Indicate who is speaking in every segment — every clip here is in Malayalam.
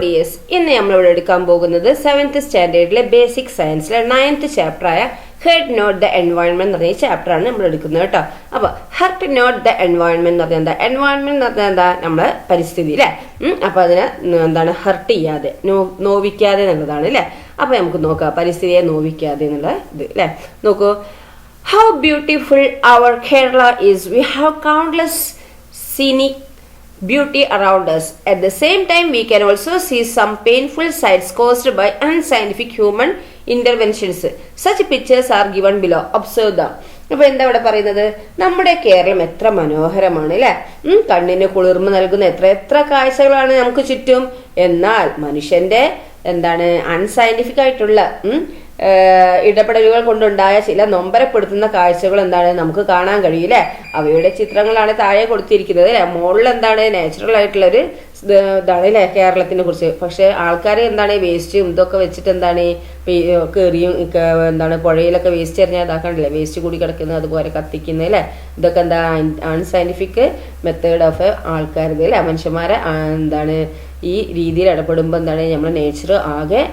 Speaker 1: ഡിയേഴ്സ്, ഇന്ന് നമ്മളിവിടെ എടുക്കാൻ പോകുന്നത് 7th സ്റ്റാൻഡേർഡിലെ ബേസിക് സയൻസിലെ 9th ചാപ്റ്ററായ ഹെർട്ട് നോട്ട് ദ എൻവയോൺമെന്റ് എന്ന് പറഞ്ഞ ചാപ്റ്ററാണ് നമ്മൾ എടുക്കുന്നത് കേട്ടോ. അപ്പൊ ഹെർട്ട് നോട്ട് ദ എൻവയോൺമെന്റ് എന്ന് പറഞ്ഞാൽ എന്താ? എൻവയോൺമെന്റ് എന്ന് പറഞ്ഞാൽ എന്താ? നമ്മളെ പരിസ്ഥിതി അല്ലെ. അപ്പൊ അതിനെ എന്താണ്? ഹെർട്ട് ചെയ്യാതെ, നോവിക്കാതെ എന്നുള്ളതാണ് അല്ലെ. അപ്പൊ നമുക്ക് നോക്കാം പരിസ്ഥിതിയെ നോവിക്കാതെ എന്നുള്ള ഇത് അല്ലെ. നോക്കൂ, how beautiful our Kerala is. We have countless scenic beauty around us. At the same time, we can also see some painful sights caused by unscientific human interventions. Such pictures are given below. Observe them. അപ്പൊ എന്താ ഇവിടെ പറയുന്നത്? നമ്മുടെ കേരളം എത്ര മനോഹരമാണ് അല്ലെ. കണ്ണിന് കുളിർമ നൽകുന്ന എത്ര എത്ര കാഴ്ചകളാണ് നമുക്ക് ചുറ്റും. എന്നാൽ മനുഷ്യന്റെ എന്താണ് അൺസയന്റിഫിക് ആയിട്ടുള്ള ഇടപെടലുകൾ കൊണ്ടുണ്ടായ ചില നൊമ്പരപ്പെടുത്തുന്ന കാഴ്ചകൾ എന്താണ് നമുക്ക് കാണാൻ കഴിയില്ലേ. അവയുടെ ചിത്രങ്ങളാണ് താഴെ കൊടുത്തിരിക്കുന്നത് അല്ലെ. മുകളിൽ എന്താണ് നാച്ചുറൽ ആയിട്ടുള്ള ഒരു ഇതാണ് അല്ലെ കേരളത്തിനെ കുറിച്ച്. പക്ഷെ ആൾക്കാർ എന്താണ് വേസ്റ്റും ഇതൊക്കെ വെച്ചിട്ട് എന്താണ് കയറിയും എന്താണ് പുഴയിലൊക്കെ വേസ്റ്റ് എറിഞ്ഞാൽ ഇതാക്കണ്ടല്ലേ, വേസ്റ്റ് കൂടി കിടക്കുന്നത് അതുപോലെ കത്തിക്കുന്നത് അല്ലെ. ഇതൊക്കെ എന്താ അൺസയന്റിഫിക് മെത്തേഡ് ഓഫ് ആൾക്കാരത് അല്ലെ. മനുഷ്യന്മാരെ എന്താണ് ഈ രീതിയിൽ ഇടപെടുമ്പോൾ എന്താണ് നമ്മുടെ നേച്ചർ ആകെ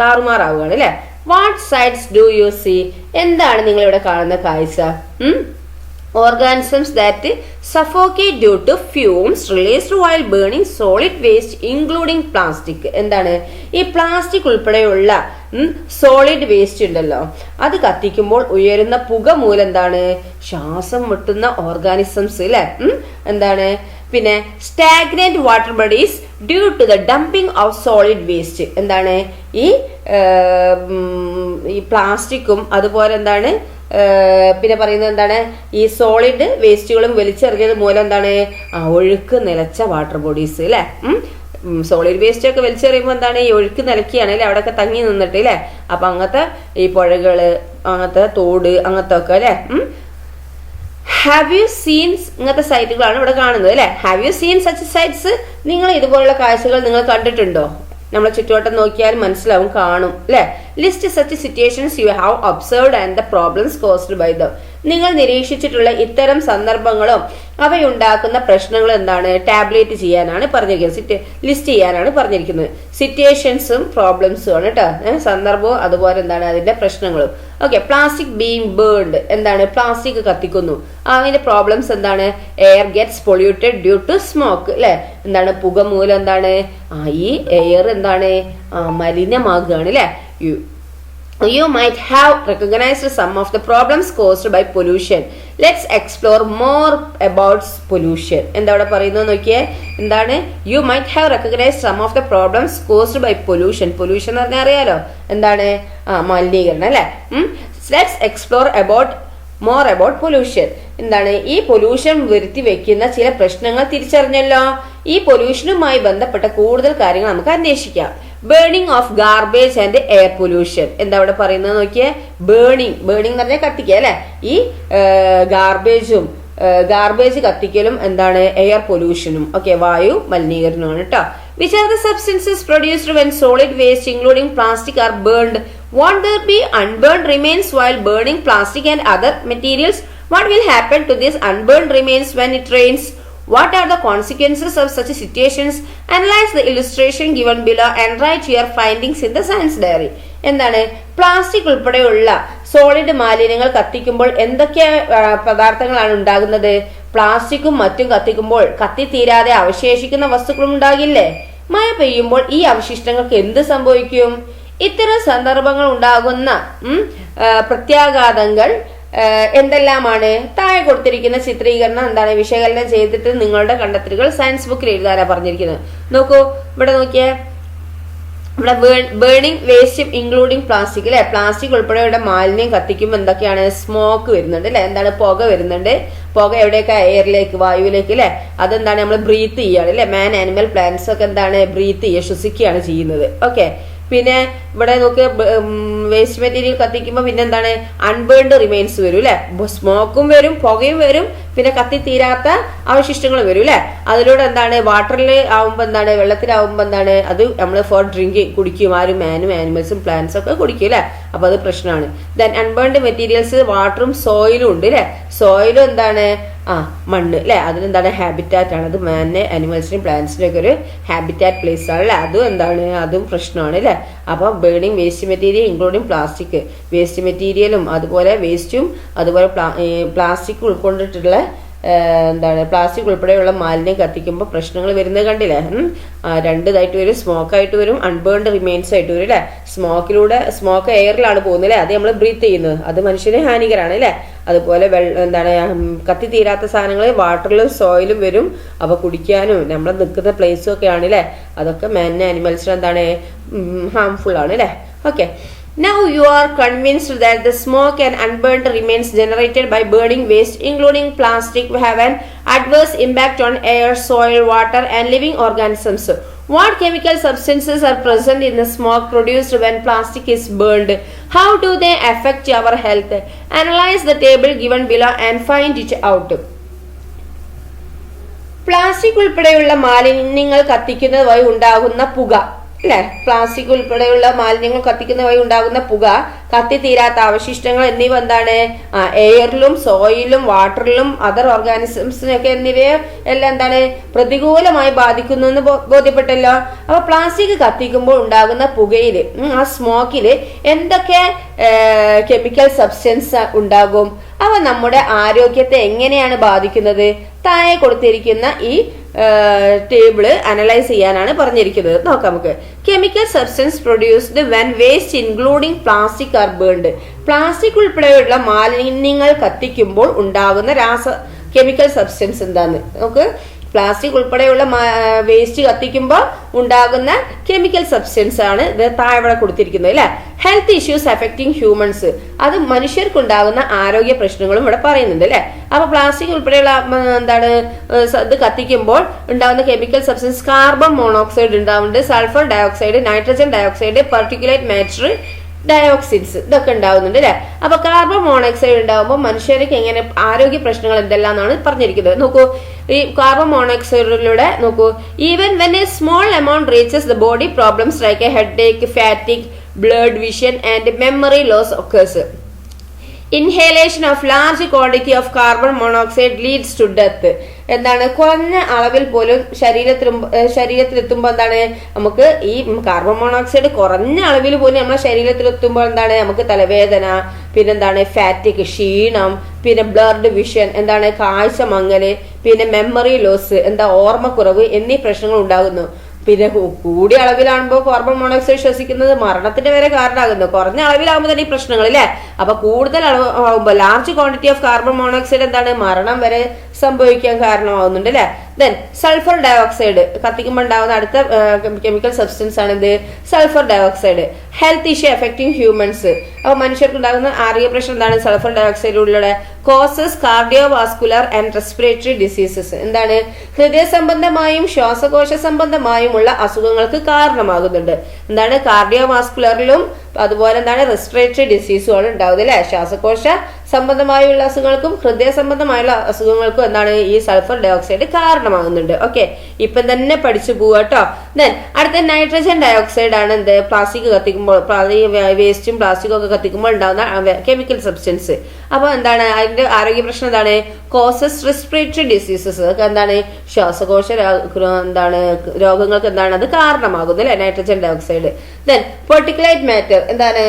Speaker 1: താറുമാറാവുകയാണ് അല്ലെ. What sights do you see? എന്താണ് നിങ്ങൾ ഇവിടെ കാണുന്ന കാഴ്ച? Organisms that suffocate due to fumes released while burning solid waste including plastic. എന്താണ് ഈ പ്ലാസ്റ്റിക് ഉൾപ്പെടെയുള്ള സോളിഡ് വേസ്റ്റ് ഉണ്ടല്ലോ, അത് കത്തിക്കുമ്പോൾ ഉയരുന്ന പുക മൂലം എന്താണ് ശ്വാസം മുട്ടുന്ന ഓർഗാനിസംസ് അല്ലെ. എന്താണ് പിന്നെ stagnant water bodies due to the dumping of solid waste. എന്താണ് ഈ പ്ലാസ്റ്റിക്കും അതുപോലെ എന്താണ് പിന്നെ പറയുന്നത് എന്താണ് ഈ സോളിഡ് വേസ്റ്റുകളും വലിച്ചെറിഞ്ഞത് മൂലം എന്താണ് ഒഴുക്ക് നിലച്ച വാട്ടർ ബോഡീസ് അല്ലെ. സോളിഡ് വേസ്റ്റ് ഒക്കെ വലിച്ചെറിയുമ്പോൾ എന്താണ് ഈ ഒഴുക്ക് നിലക്കുകയാണ് അല്ലെ, അവിടെയൊക്കെ തങ്ങി നിന്നിട്ട് അല്ലെ. അപ്പൊ അങ്ങനത്തെ ഈ പുഴകള് അങ്ങനത്തെ തോട് അങ്ങനത്തെ ഒക്കെ അല്ലെ. ഹാവ് യു സീൻ ഇങ്ങനത്തെ സൈറ്റുകളാണ് ഇവിടെ കാണുന്നത് അല്ലെ. Have you seen such sites? നിങ്ങൾ ഇതുപോലുള്ള കാഴ്ചകൾ നിങ്ങൾ കണ്ടിട്ടുണ്ടോ? നമ്മളെ ചുറ്റുവട്ടം നോക്കിയാൽ മനസ്സിലാവും, കാണും അല്ലെ. List such situations you have observed and the problems caused by them. നിങ്ങൾ നിരീക്ഷിച്ചിട്ടുള്ള ഇത്തരം സന്ദർഭങ്ങളും അവയുണ്ടാക്കുന്ന പ്രശ്നങ്ങളും എന്താണ് ടാബ്ലേറ്റ് ചെയ്യാനാണ് പറഞ്ഞിരിക്കുന്നത്, ലിസ്റ്റ് ചെയ്യാനാണ് പറഞ്ഞിരിക്കുന്നത്. സിറ്റുവേഷൻസും പ്രോബ്ലംസും ആണ് കേട്ടോ, സന്ദർഭവും അതുപോലെ എന്താണ് അതിന്റെ പ്രശ്നങ്ങളും. Okay, plastic being burned. എന്താണ് പ്ലാസ്റ്റിക് കത്തിക്കുന്നു, അതിന്റെ പ്രോബ്ലംസ് എന്താണ്? Air gets polluted due to smoke അല്ലെ. എന്താണ് പുക മൂലം എന്താണ് ഈ എയർ എന്താണ് മലിനമാകുകയാണ് അല്ലെ. You might have recognized some of the problems caused by pollution. Let's explore more about pollution. എന്താ ഇവിടെ പറയുന്നത് നോക്കിയേ. എന്താണ് you might have recognized some of the problems caused by pollution. Pollution എന്ന് പറഞ്ഞാൽ അറിയാലോ എന്താണ് മലിനീകരണം അല്ലെ. Let's explore more about pollution. എന്താണ് ഈ പൊല്യൂഷൻ വരുത്തി വെക്കുന്ന ചില പ്രശ്നങ്ങൾ തിരിച്ചറിഞ്ഞല്ലോ. ഈ പൊല്യൂഷനുമായി ബന്ധപ്പെട്ട കൂടുതൽ കാര്യങ്ങൾ നമുക്ക് അന്വേഷിക്കാം. Burning of garbage and air pollution. എന്താ ഇവിടെ പറയുന്നത് നോക്കിയേ. ബേണിംഗ് എന്ന് പറഞ്ഞാൽ കത്തിക്കുക അല്ലെ. ഈ ഗാർബേജ് കത്തിക്കലും എന്താണ് എയർ പൊല്യൂഷനും ഓക്കെ വായു മലിനീകരണമാണ് കേട്ടോ. Which are the substances produced when solid waste including plastic are burned? Won't there be unburned remains while burning plastic and other materials? What will happen to these unburned remains when it rains? What are the consequences of such situations? Analyze the illustration given below and write your findings in the science diary. എന്താണ് പ്ലാസ്റ്റിക് ഉൾപ്പെടെയുള്ള സോളിഡ് മാലിന്യങ്ങൾ കത്തിക്കുമ്പോൾ എന്തൊക്കെ പദാർത്ഥങ്ങളാണ് ഉണ്ടാകുന്നത്? പ്ലാസ്റ്റിക്കും മറ്റും കത്തിക്കുമ്പോൾ കത്തിത്തീരാതെ അവശേഷിക്കുന്ന വസ്തുക്കളും ഉണ്ടാകില്ലേ? മഴ പെയ്യുമ്പോൾ ഈ അവശിഷ്ടങ്ങൾക്ക് എന്ത് സംഭവിക്കും? ഇത്തരം സന്ദർഭങ്ങൾ ഉണ്ടാകുന്ന പ്രത്യാഘാതങ്ങൾ എന്തെല്ലാമാണ്? താഴെ കൊടുത്തിരിക്കുന്ന ചിത്രീകരണം എന്താണ് വിശകലനം ചെയ്തിട്ട് നിങ്ങളുടെ കണ്ടെത്തലുകൾ സയൻസ് ബുക്കിൽ എഴുതാനാണ് പറഞ്ഞിരിക്കുന്നത്. നോക്കൂ ഇവിടെ നോക്കിയേ. ഇവിടെ ബേണിംഗ് വേസ്റ്റ് ഇൻക്ലൂഡിങ് പ്ലാസ്റ്റിക് അല്ലെ. പ്ലാസ്റ്റിക് ഉൾപ്പെടെയുള്ള മാലിന്യം കത്തിക്കുമ്പോൾ എന്തൊക്കെയാണ്? സ്മോക്ക് വരുന്നുണ്ട് അല്ലെ. എന്താണ് പുക വരുന്നുണ്ട്. പുക എവിടെയൊക്കെ? എയറിലേക്ക് വായുവിലേക്ക് അല്ലെ. അതെന്താണ് നമ്മൾ ബ്രീത്ത് ചെയ്യാണ് അല്ലെ. മാൻ ആനിമൽ പ്ലാന്റ്സ് ഒക്കെ എന്താണ് ബ്രീത്ത് ചെയ്യുക, ശ്വസിക്കുകയാണ് ചെയ്യുന്നത്. ഓക്കെ, പിന്നെ ഇവിടെ നോക്ക് വേസ്റ്റ് മെറ്റീരിയൽ കത്തിക്കുമ്പോൾ പിന്നെ എന്താണ് അൺബേൺഡ് റിമൈൻസ് വരും അല്ലെ. സ്മോക്കും വരും, പുകയും വരും, പിന്നെ കത്തിത്തീരാത്ത അവശിഷ്ടങ്ങളും വരും അല്ലെ. അതിലൂടെ എന്താണ് വാട്ടറിൽ ആവുമ്പോൾ എന്താണ് വെള്ളത്തിലാവുമ്പോൾ എന്താണ് അത് നമ്മൾ ഫോർ ഡ്രിങ്ക് കുടിക്കും. ആരും മാനും ആനിമൽസും പ്ലാന്റ്സും ഒക്കെ കുടിക്കും അല്ലെ. അപ്പൊ അത് പ്രശ്നമാണ്. ദെൻ അൺബേൺഡ് മെറ്റീരിയൽസ് വാട്ടറും സോയിലും ഉണ്ട് അല്ലെ. സോയിലും എന്താണ് മണ്ണ് അല്ലെ, അതിനെന്താണ് ഹാബിറ്റാറ്റ് ആണ്. അത് മാനിനെ അനിമൽസിനും പ്ലാന്റ്സിനും ഒക്കെ ഒരു ഹാബിറ്റാറ്റ് പ്ലേസ് ആണ് അല്ലെ. അതും എന്താണ്, അതും പ്രശ്നമാണ് അല്ലെ. അപ്പൊ burning waste material including plastic, waste മെറ്റീരിയലും അതുപോലെ വേസ്റ്റും അതുപോലെ പ്ലാസ്റ്റിക് ഉൾക്കൊണ്ടിട്ടുള്ള എന്താണ് പ്ലാസ്റ്റിക് ഉൾപ്പെടെയുള്ള മാലിന്യം കത്തിക്കുമ്പോൾ പ്രശ്നങ്ങൾ വരുന്നത് കണ്ടില്ലേ. രണ്ടിതായിട്ട് വരും, സ്മോക്കായിട്ട് വരും, അൺബേൺഡ് റിമെയിൻസ് ആയിട്ട് വരും അല്ലെ. സ്മോക്ക് എയറിലാണ് പോകുന്നത് അല്ലെ, അത് നമ്മൾ ബ്രീത്ത് ചെയ്യുന്നത്, അത് മനുഷ്യന് ഹാനികരാണ് അല്ലെ. അതുപോലെ എന്താണ് കത്തി തീരാത്ത സാധനങ്ങൾ വാട്ടറിലും സോയിലും വരും, അപ്പൊ കുടിക്കാനും നമ്മൾ നിൽക്കുന്ന പ്ലേസും ഒക്കെ ആണ് അല്ലെ. അതൊക്കെ മാനിന് അനിമൽസിന് എന്താണ് ഹാംഫുൾ ആണ് അല്ലെ. Okay, now you are convinced that the smoke and unburned remains generated by burning waste including plastic have an adverse impact on air, soil, water and living organisms. What chemical substances are present in the smoke produced when plastic is burned? How do they affect our health? Analyze the table given below and find it out. Plastic ഉൾപ്പെടെയുള്ള മാലിന്യങ്ങൾ കത്തിക്കുന്നത് വഴി ഉണ്ടാകുന്ന പുക അല്ലെ, പ്ലാസ്റ്റിക് ഉൾപ്പെടെയുള്ള മാലിന്യങ്ങൾ കത്തിക്കുന്ന വഴി ഉണ്ടാകുന്ന പുക, കത്തിത്തീരാത്ത അവശിഷ്ടങ്ങൾ എന്നിവ എന്താണ് എയറിലും സോയിലും വാട്ടറിലും അതർ ഓർഗാനിസംസിനൊക്കെ എന്നിവയെ എല്ലാം എന്താണ് പ്രതികൂലമായി ബാധിക്കുന്നു എന്ന് ബോധ്യപ്പെട്ടല്ലോ. അപ്പൊ പ്ലാസ്റ്റിക് കത്തിക്കുമ്പോൾ ഉണ്ടാകുന്ന പുകയില് ആ സ്മോക്കില് എന്തൊക്കെ കെമിക്കൽ സബ്സ്റ്റൻസ് ഉണ്ടാകും, അവ നമ്മുടെ ആരോഗ്യത്തെ എങ്ങനെയാണ് ബാധിക്കുന്നത്? താഴെ കൊടുത്തിരിക്കുന്ന ഈ ടേബിള് അനലൈസ് ചെയ്യാനാണ് പറഞ്ഞിരിക്കുന്നത്. നോക്കാം നമുക്ക്. Chemical substance produced when waste including plastic are burned. Plastic ഉൾപ്പെടെയുള്ള മാലിന്യങ്ങൾ കത്തിക്കുമ്പോൾ ഉണ്ടാകുന്ന കെമിക്കൽ സബ്സ്റ്റൻസ് എന്താന്ന് നമുക്ക്. പ്ലാസ്റ്റിക് ഉൾപ്പെടെയുള്ള വേസ്റ്റ് കത്തിക്കുമ്പോൾ ഉണ്ടാകുന്ന കെമിക്കൽ സബ്സ്റ്റൻസ് ആണ് ഇത് താഴെ കൊടുത്തിരിക്കുന്നത് അല്ലെ. ഹെൽത്ത് ഇഷ്യൂസ് അഫക്റ്റിംഗ് ഹ്യൂമൻസ്, അത് മനുഷ്യർക്കുണ്ടാകുന്ന ആരോഗ്യ പ്രശ്നങ്ങളും ഇവിടെ പറയുന്നുണ്ട് അല്ലെ. അപ്പൊ പ്ലാസ്റ്റിക് ഉൾപ്പെടെയുള്ള എന്താണ് ഇത് കത്തിക്കുമ്പോൾ ഉണ്ടാകുന്ന കെമിക്കൽ സബ്സ്റ്റൻസ് കാർബൺ മോണോക്സൈഡ് ഉണ്ടാവുന്നുണ്ട്, sulphur dioxide, nitrogen dioxide, particulate matter, dioxins ഇതൊക്കെ ഉണ്ടാവുന്നുണ്ട് അല്ലെ. അപ്പൊ കാർബൺ മോണോക്സൈഡ് ഉണ്ടാകുമ്പോൾ മനുഷ്യർക്ക് എങ്ങനെ ആരോഗ്യ പ്രശ്നങ്ങൾ എന്തെല്ലാം എന്നാണ് പറഞ്ഞിരിക്കുന്നത്. നോക്കൂ, ഈ കാർബൺ മോണോക്സൈഡിലൂടെ നോക്കൂ, even when a small amount reaches the body problems like a headache, fatigue, blurred vision and memory loss occurs. Inhalation of large quantity of carbon monoxide leads to death. എന്താണ്, കുറഞ്ഞ അളവിൽ പോലും ശരീരത്തിലെത്തുമ്പോൾ എന്താണ് നമുക്ക് ഈ കാർബൺ മോണോക്സൈഡ് കുറഞ്ഞ അളവിൽ പോലും നമ്മുടെ ശരീരത്തിലെത്തുമ്പോൾ എന്താണ് നമുക്ക് തലവേദന, പിന്നെന്താണ് ഫാറ്റിക്, ക്ഷീണം, പിന്നെ ബ്ലഡ് വിഷൻ, എന്താണ് കാഴ്ച മങ്ങല്, പിന്നെ മെമ്മറി ലോസ്, എന്താ ഓർമ്മക്കുറവ് എന്നീ പ്രശ്നങ്ങൾ ഉണ്ടാകുന്നു. പിന്നെ കൂടിയ അളവിലാകുമ്പോൾ കാർബൺ മോണോക്സൈഡ് ശ്വസിക്കുന്നത് മരണത്തിന് വരെ കാരണമാകുന്നു. കുറഞ്ഞ അളവിലാകുമ്പോൾ തന്നെ ഈ പ്രശ്നങ്ങൾ അല്ലേ. അപ്പൊ കൂടുതൽ അളവ് ആകുമ്പോൾ large quantity of carbon monoxide എന്താണ് മരണം വരെ സംഭവിക്കാൻ കാരണമാകുന്നുണ്ട് അല്ലെ. ദെൻ സൾഫർ ഡയോക്സൈഡ് കത്തിക്കുമ്പോൾ ഉണ്ടാകുന്ന അടുത്ത കെമിക്കൽ സബ്സ്റ്റൻസ് ആണ് ഇത് sulphur dioxide. Health issue affecting humans, അപ്പൊ മനുഷ്യർക്ക് ഉണ്ടാകുന്ന ആരോഗ്യ പ്രശ്നം എന്താണ് സൾഫർ ഡയോക്സൈഡിലൂടെ. Causes cardiovascular and respiratory diseases, എന്താണ് ഹൃദയ സംബന്ധമായും ശ്വാസകോശ സംബന്ധമായുമുള്ള അസുഖങ്ങൾക്ക് കാരണമാകുന്നുണ്ട്. എന്താണ് കാർഡിയോ വാസ്കുലറിലും അതുപോലെ എന്താണ് റെസ്പിറേറ്ററി ഡിസീസുമാണ് ഉണ്ടാവുന്നത് അല്ലെ. ശ്വാസകോശ സംബന്ധമായുള്ള അസുഖങ്ങൾക്കും ഹൃദയ സംബന്ധമായുള്ള അസുഖങ്ങൾക്കും എന്താണ് ഈ സൾഫർ ഡയോക്സൈഡ് കാരണമാകുന്നുണ്ട്. ഓക്കെ, ഇപ്പം തന്നെ പഠിച്ചു പോവുക കേട്ടോ. ദെൻ അടുത്ത നൈട്രജൻ ഡയോക്സൈഡ് ആണ് എന്ത് പ്ലാസ്റ്റിക് കത്തിക്കുമ്പോൾ വേസ്റ്റും പ്ലാസ്റ്റിക്കും ഒക്കെ കത്തിക്കുമ്പോൾ ഉണ്ടാകുന്ന കെമിക്കൽ സബ്സ്റ്റൻസ്. അപ്പൊ എന്താണ് അതിന്റെ ആരോഗ്യ പ്രശ്നം എന്താണ് കോസസ് റെസ്പിറേറ്ററി ഡിസീസസ്, അതൊക്കെ എന്താണ് ശ്വാസകോശ എന്താണ് രോഗങ്ങൾക്ക് എന്താണ് അത് കാരണമാകുന്നത് അല്ലെ nitrogen dioxide. Then particulate matter, എന്താണ്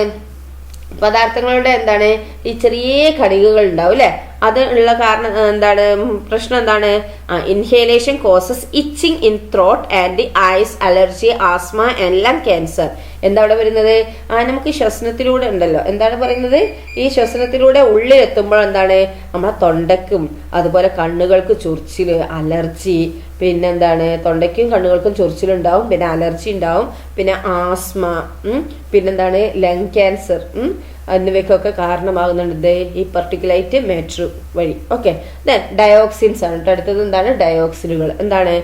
Speaker 1: പദാർത്ഥങ്ങളുടെ എന്താണ് ഈ ചെറിയ കണികകൾ ഉണ്ടാവും അല്ലെ. അത് ഉള്ള കാരണം എന്താണ് പ്രശ്നം എന്താണ് inhalation causes itching in throat and eyes, allergy, asthma and lung cancer. എന്താ അവിടെ വരുന്നത് നമുക്ക് ശ്വസനത്തിലൂടെ ഉണ്ടല്ലോ, എന്താണ് പറയുന്നത് ഈ ശ്വസനത്തിലൂടെ ഉള്ളിലെത്തുമ്പോൾ എന്താണ് നമ്മളെ തൊണ്ടയ്ക്കും അതുപോലെ കണ്ണുകൾക്ക് ചൊറിച്ചില്, അലർജി, പിന്നെന്താണ് തൊണ്ടയ്ക്കും കണ്ണുകൾക്കും ചൊറിച്ചിലുണ്ടാവും, പിന്നെ അലർജി ഉണ്ടാവും, പിന്നെ ആസ്മ, പിന്നെന്താണ് ലങ് ക്യാൻസർ എന്നിവയ്ക്കൊക്കെ കാരണമാകുന്നുണ്ട് ഈ പർട്ടിക്കുലൈറ്റ് മാറ്റർ വഴി. ഓക്കെ, ദെൻ ഡയോക്സിൻസ് ആണ് അടുത്തത്. എന്താണ് ഡയോക്സിനുകൾ, എന്താണ്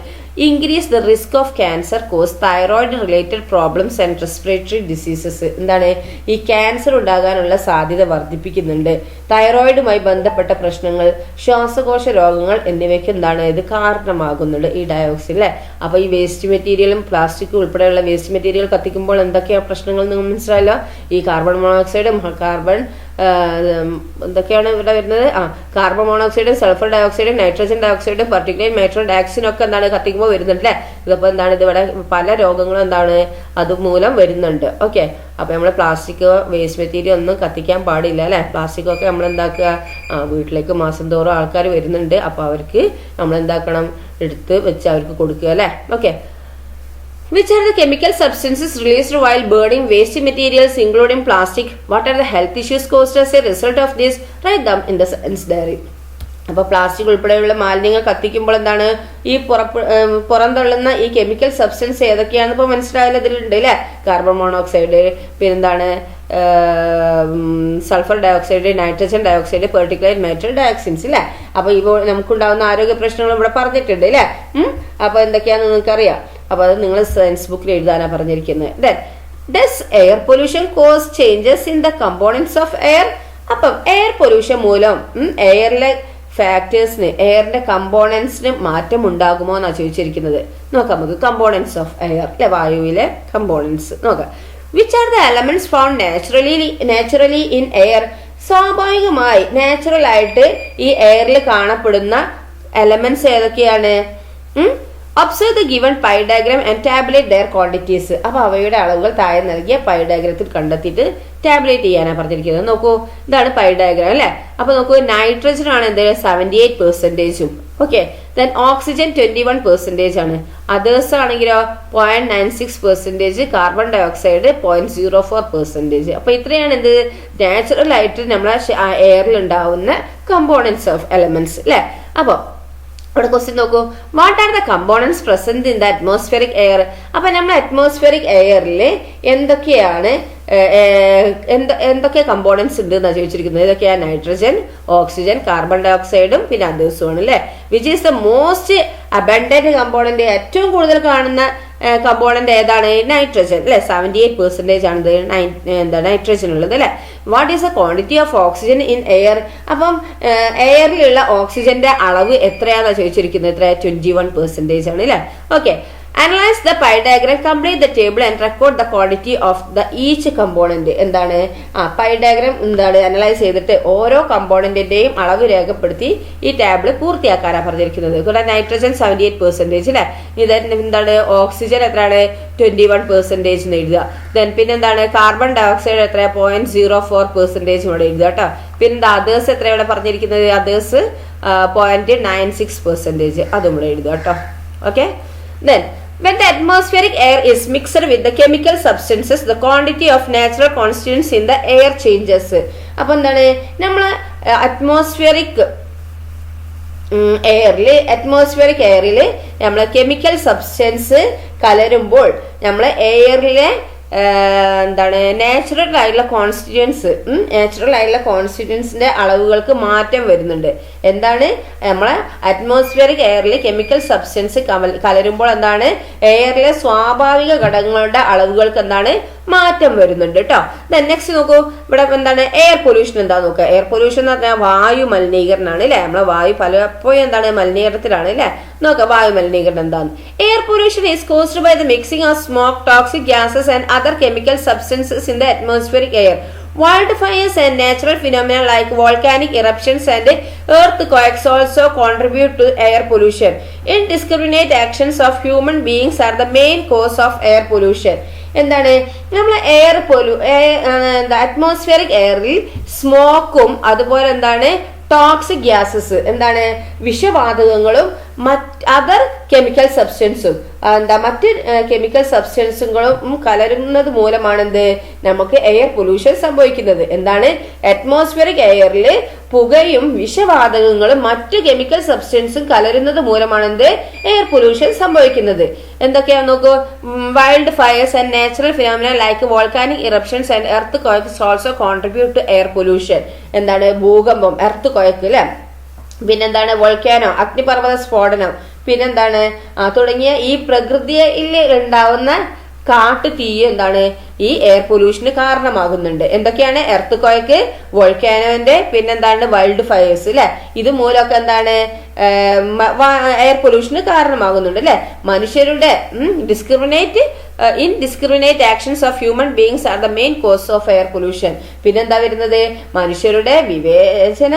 Speaker 1: increase the risk of cancer, cause thyroid related problems and respiratory diseases. എന്താണ് ഈ ക്യാൻസർ ഉണ്ടാകാനുള്ള സാധ്യത വർദ്ധിപ്പിക്കുന്നുണ്ട്. തൈറോയിഡുമായി ബന്ധപ്പെട്ട പ്രശ്നങ്ങൾ, ശ്വാസകോശ രോഗങ്ങൾ എന്നിവയ്ക്ക് എന്താണ് ഇത് കാരണമാകുന്നുണ്ട് ഈ ഡയോക്സിൻ അല്ലെ. അപ്പൊ ഈ വേസ്റ്റ് മെറ്റീരിയലും പ്ലാസ്റ്റിക്കും ഉൾപ്പെടെയുള്ള വേസ്റ്റ് മെറ്റീരിയൽ കത്തിക്കുമ്പോൾ എന്തൊക്കെയാണ് പ്രശ്നങ്ങൾ നിങ്ങൾ മനസ്സിലായല്ലോ. ഈ കാർബൺ മോണോക്സൈഡും കാർബൺ എന്തൊക്കെയാണ് ഇവിടെ വരുന്നത്? Carbon monoxide, sulphur dioxide, nitrogen dioxide, particulate matter, dioxin ഒക്കെ എന്താണ് കത്തിക്കുമ്പോൾ വരുന്നുണ്ട് അല്ലേ? ഇതിപ്പോൾ എന്താണ് ഇതിവിടെ പല രോഗങ്ങളും എന്താണ് അതുമൂലം വരുന്നുണ്ട്. ഓക്കെ, അപ്പൊ നമ്മൾ പ്ലാസ്റ്റിക് വേസ്റ്റ് മെറ്റീരിയൽ ഒന്നും കത്തിക്കാൻ പാടില്ല അല്ലെ. പ്ലാസ്റ്റിക് ഒക്കെ നമ്മൾ എന്താക്കുക, വീട്ടിലേക്ക് മാസം തോറും ആൾക്കാർ വരുന്നുണ്ട്. അപ്പൊ അവർക്ക് നമ്മൾ എന്താക്കണം, എടുത്ത് വെച്ച് അവർക്ക് കൊടുക്കുക അല്ലെ. Okay, which are the chemical substances released while burning waste materials including plastic? What are the health issues caused as a result of this? Write them in the science diary. അപ്പോൾ പ്ലാസ്റ്റിക് ഉൾപ്പെടെയുള്ള മാലിന്യങ്ങൾ കത്തിക്കുമ്പോൾ എന്താണ് ഈ പുറന്തള്ളുന്ന ഈ കെമിക്കൽ സബ്സ്റ്റൻസ് ഏതൊക്കെയാണെന്ന് ഇപ്പോൾ മനസ്സിലായാലും ഇതിലുണ്ട് അല്ലേ? കാർബൺ മോണോക്സൈഡ്, പിന്നെന്താണ് sulphur dioxide, nitrogen dioxide, particulate matter, dioxins അല്ലേ? അപ്പൊ ഇപ്പോൾ നമുക്കുണ്ടാകുന്ന ആരോഗ്യ പ്രശ്നങ്ങൾ ഇവിടെ പറഞ്ഞിട്ടുണ്ട് അല്ലേ? അപ്പൊ എന്തൊക്കെയാണെന്ന് നിങ്ങൾക്കറിയാം. അപ്പൊ അത് നിങ്ങൾ സയൻസ് ബുക്കിൽ എഴുതാനാണ് പറഞ്ഞിരിക്കുന്നത്. Then does air pollution cause changes in the components of air? അപ്പം എയർ പൊല്യൂഷൻ മൂലം എയറിലെ ഫാക്ടേഴ്സിന്, എയറിന്റെ കമ്പോണൻസിന് മാറ്റം ഉണ്ടാകുമോ എന്നാണ് ചോദിച്ചിരിക്കുന്നത്. നോക്കാം നമുക്ക് കമ്പോണൻസ് ഓഫ് എയർ അല്ലെ, വായുവിലെ കമ്പോണൻസ് നോക്കാം. Which are the elements found naturally in air? സ്വാഭാവികമായി നാച്ചുറൽ ആയിട്ട് ഈ എയറിൽ കാണപ്പെടുന്ന എലമെന്റ്സ് ഏതൊക്കെയാണ്? Observe the given pie diagram and tabulate their quantities. അപ്പൊ അവയുടെ അളവുകൾ താഴെ നൽകിയ പൈ ഡയഗ്രത്തിൽ കണ്ടെത്തിയിട്ട് ടാബുലേറ്റ് ചെയ്യാനാണ് പറഞ്ഞിരിക്കുന്നത്. നോക്കൂ, ഇതാണ് പൈ ഡയഗ്രാം അല്ലെ. അപ്പൊ നോക്കൂ, നൈട്രജൻ ആണ് എന്ത് 78%. ഓക്കെ, ദെൻ ഓക്സിജൻ 21% ആണ്. അതേഴ്സ് ആണെങ്കിലോ 0.96%, കാർബൺ ഡയോക്സൈഡ് 0.04%. അപ്പൊ ഇത്രയാണ് എന്ത് നാച്ചുറൽ ആയിട്ട് നമ്മളെ എയറിൽ ഉണ്ടാവുന്ന കമ്പോണൻസ് ഓഫ് എലമെന്റ്സ് അല്ലെ. അപ്പൊ ഇവിടെ ക്വസ്റ്റ്യൻ നോക്കൂ, what are the components present in the atmospheric air? അപ്പൊ നമ്മൾ അറ്റ്മോസ്ഫിയറിക് എയറിൽ എന്തൊക്കെയാണ് എന്തൊക്കെ കമ്പോണൻസ് ഉണ്ട് എന്നാണ് ചോദിച്ചിരിക്കുന്നത്. ഇതൊക്കെയാണ് നൈട്രജൻ, ഓക്സിജൻ, കാർബൺ ഡയോക്സൈഡും പിന്നെ അതേഴ്സും ആണ് അല്ലെ. Which is the most abundant component? ഏറ്റവും കൂടുതൽ കാണുന്ന കമ്പോണന്റ് ഏതാണ്? നൈട്രജൻ അല്ലെ. 78% ആണ് എന്താ നൈട്രജൻ ഉള്ളത് അല്ലെ. What is the quantity of oxygen in air? അപ്പം എയറിലുള്ള ഓക്സിജന്റെ അളവ് എത്രയാണെന്നാണ് ചോദിച്ചിരിക്കുന്നത്. എത്ര? 21% ആണ് അല്ലെ. Okay, Analyze the pie diagram, complete the table and record the quantity of the each component. എന്താണ് പൈ ഡയഗ്രാം എന്താണ് അനലൈസ് ചെയ്തിട്ട് ഓരോ കമ്പോണന്റിന്റെയും അളവ് രേഖപ്പെടുത്തി ഈ ടേബിൾ പൂർത്തിയാക്കാനാണ് പറഞ്ഞിരിക്കുന്നത്. കൂടെ നൈട്രജൻ 78% അല്ലെ. ഇത് എന്താണ് ഓക്സിജൻ എത്രയാണ്? 21% എന്ന് എഴുതുക. ദെൻ പിന്നെ എന്താണ് കാർബൺ ഡയോക്സൈഡ് എത്ര? 0.04% ഇവിടെ എഴുതുക കേട്ടോ. പിന്നെ അതേഴ്സ് എത്ര ഇവിടെ പറഞ്ഞിരിക്കുന്നത്? അതേഴ്സ് 0.96% അതും ഇവിടെ എഴുതുക കേട്ടോ. Okay, then when the atmospheric air is mixed with the chemical substances, the quantity of natural constituents in the air changes. അപ്പൊ എന്താണ് നമ്മള് അറ്റ്മോസ്ഫിയറിക് എയറിൽ നമ്മളെ കെമിക്കൽ സബ്സ്റ്റൻസ് കലരുമ്പോൾ നമ്മളെ എയറിലെ എന്താണ് നാച്ചുറൽ ആയിട്ടുള്ള കോൺസ്റ്റിറ്റ്യൂൻസിന്റെ അളവുകൾക്ക് മാറ്റം വരുന്നുണ്ട്. എന്താണ് നമ്മളെ അറ്റ്മോസ്ഫിയറിക് എയറിൽ കെമിക്കൽ സബ്സ്റ്റൻസ് കലരുമ്പോൾ എന്താണ് എയറിലെ സ്വാഭാവിക ഘടകങ്ങളുടെ അളവുകൾക്ക് എന്താണ് മാറ്റം വരുന്നുണ്ട് കേട്ടോ. നെക്സ്റ്റ് നോക്കൂ, ഇവിടെ എന്താണ് എയർ പൊല്യൂഷൻ എന്താ നോക്കുക. എയർ പൊല്യൂഷൻ എന്ന് പറഞ്ഞാൽ വായു മലിനീകരണമാണ് അല്ലെ. നമ്മളെ വായു പലപ്പോഴും എന്താണ് മലിനീകരണത്തിലാണ് അല്ലെ. നോക്കാം വായു മലിനീകരണം എന്താന്ന്. Air pollution is caused by the mixing of smoke, toxic gases and other chemical substances in the atmospheric air. Wildfires and natural phenomena like volcanic eruptions and earthquakes also contribute to air pollution. Indiscriminate actions of human beings are the main cause of air pollution. എന്താണ് നമ്മൾ അറ്റ്മോസ്ഫിയറിക് എയറിൽ സ്മോക്കും അതുപോലെ എന്താണ് ടോക്സിക് ഗ്യാസസ് എന്താണ് വിഷവാതകങ്ങളും അതർ കെമിക്കൽ സബ്സ്റ്റൻസും മറ്റ് കെമിക്കൽ സബ്സ്റ്റൻസുകളും കലരുന്നത് മൂലമാണ് എന്ത് നമുക്ക് എയർ പൊല്യൂഷൻ സംഭവിക്കുന്നത്. എന്താണ് അറ്റ്മോസ്ഫിയറിക് എയറിൽ പുകയും വിഷവാതകങ്ങളും മറ്റ് കെമിക്കൽ സബ്സ്റ്റൻസും കലരുന്നത് മൂലമാണ് എന്ത് എയർ പൊല്യൂഷൻ സംഭവിക്കുന്നത്. എന്തൊക്കെയാ നോക്കൂ, wildfires and natural phenomena like volcanic eruptions and earthquakes also contribute to air pollution. എന്താണ് ഭൂകമ്പം, എർത്ത് ക്വക്ക് അല്ലെ, പിന്നെന്താണ് വോൾക്കാനോ അഗ്നിപർവ്വത സ്ഫോടനം, പിന്നെന്താണ് തുടങ്ങിയ ഈ പ്രകൃതിയിൽ ഉണ്ടാവുന്ന കാട്ടു തീ എന്താണ് ഈ എയർ പൊല്യൂഷന് കാരണമാകുന്നുണ്ട്. എന്തൊക്കെയാണ് എർത്ത് ക്വക്ക്, വോൾക്കാനോന്റെ, പിന്നെന്താണ് വൈൽഡ് ഫയേഴ്സ് അല്ലെ. ഇത് മൂലമൊക്കെ എന്താണ് എയർ പൊല്യൂഷന് കാരണമാകുന്നുണ്ട് അല്ലെ. മനുഷ്യരുടെ discriminate indiscriminate actions of human beings are the main cause of air pollution. പിന്നെന്താ വരുന്നത്? മനുഷ്യരുടെ വിവേചന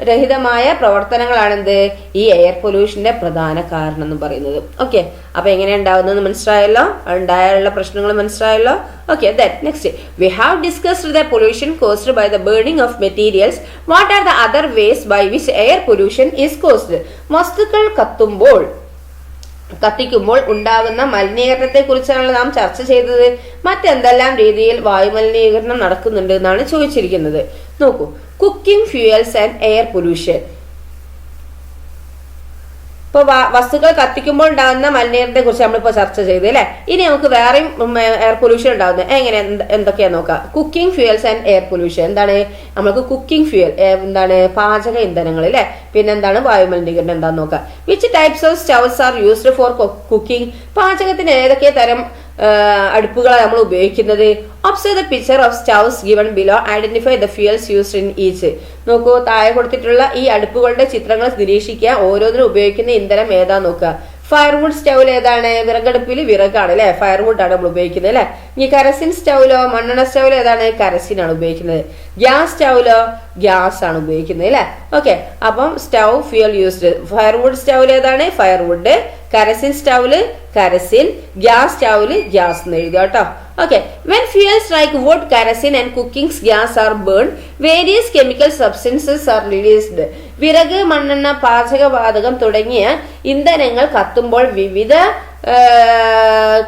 Speaker 1: രഹിതമായ പ്രവർത്തനങ്ങളാണെന്ത് ഈ എയർ പൊല്യൂഷന്റെ പ്രധാന കാരണം എന്ന് പറയുന്നത്. ഓക്കെ, അപ്പൊ എങ്ങനെ ഉണ്ടാവുന്നത് മനസ്സിലായല്ലോ, ഉണ്ടായുള്ള പ്രശ്നങ്ങൾ മനസ്സിലായല്ലോ. Okay, then next we have discussed the pollution caused by the burning of materials. What are the other ways by which air pollution is caused? വസ്തുക്കൾ കത്തിക്കുമ്പോൾ ഉണ്ടാകുന്ന മലിനീകരണത്തെ കുറിച്ചാണ് നാം ചർച്ച ചെയ്തത്. മറ്റെന്തെല്ലാം രീതിയിൽ വായുമലിനീകരണം നടക്കുന്നുണ്ട് എന്നാണ് ചോദിച്ചിരിക്കുന്നത്. നോക്കൂ, cooking fuels and air pollution. ഇപ്പൊ വസ്തുക്കൾ കത്തിക്കുമ്പോൾ ഉണ്ടാകുന്ന മലിനീകരണത്തെ കുറിച്ച് നമ്മളിപ്പോ ചർച്ച ചെയ്തു അല്ലെ. ഇനി നമുക്ക് വേറെയും എയർ പൊല്യൂഷൻ ഉണ്ടാകുന്നത് എങ്ങനെ എന്തൊക്കെയാ നോക്കാം. Cooking fuels and air pollution. എന്താണ് നമുക്ക് കുക്കിംഗ് ഫ്യൂവൽ, എന്താണ് പാചക ഇന്ധനങ്ങൾ അല്ലെ. പിന്നെന്താണ് വായുമലിനീകരണം എന്താന്ന് നോക്കാം. Which types of stoves are used for cooking? പാചകത്തിന് ഏതൊക്കെ തരം അടുപ്പുകളാണ് നമ്മൾ ഉപയോഗിക്കുന്നത്? Observe the picture of stoves given below, identify the fuels used in each. നോക്കൂ, താഴെ കൊടുത്തിട്ടുള്ള ഈ അടുപ്പുകളുടെ ചിത്രങ്ങൾ നിരീക്ഷിക്കുക. ഓരോന്നിനും ഉപയോഗിക്കുന്ന ഇന്ധനം ഏതാ നോക്കുക. ഫയർവുഡ് സ്റ്റൗവിൽ ഏതാണ്? വിറകടുപ്പിൽ വിറകാണ് അല്ലെ, ഫയർവുഡ് ആണ് നമ്മൾ ഉപയോഗിക്കുന്നത് അല്ലെ. ഇനി കരസിൻ സ്റ്റൗവിലോ മണ്ണെണ്ണ സ്റ്റൗവിലോ ഏതാണ്? കരസിൻ ആണ് ഉപയോഗിക്കുന്നത്. ഗ്യാസ് സ്റ്റൗവിലോ ഗ്യാസ് ആണ് ഉപയോഗിക്കുന്നത് അല്ലെ. ഓക്കെ, അപ്പം സ്റ്റൗ ഫ്യൂൽ യൂസ്ഡ്. ഫയർവുഡ് സ്റ്റൗവിൽ ഏതാണ്? ഫയർവുഡ്. കരസിൻ സ്റ്റൗവില് കരസിൻ. ഗ്യാസ് സ്റ്റൗവില് ഗ്യാസ് എന്ന് എഴുതുക കേട്ടോ. Okay, when fuels like wood, kerosene and cooking gas are burned, various chemical substances are released. വിറക്, മണ്ണെണ്ണ, പാചകവാതകം തുടങ്ങിയ ഇന്ധനങ്ങൾ കത്തുമ്പോൾ വിവിധ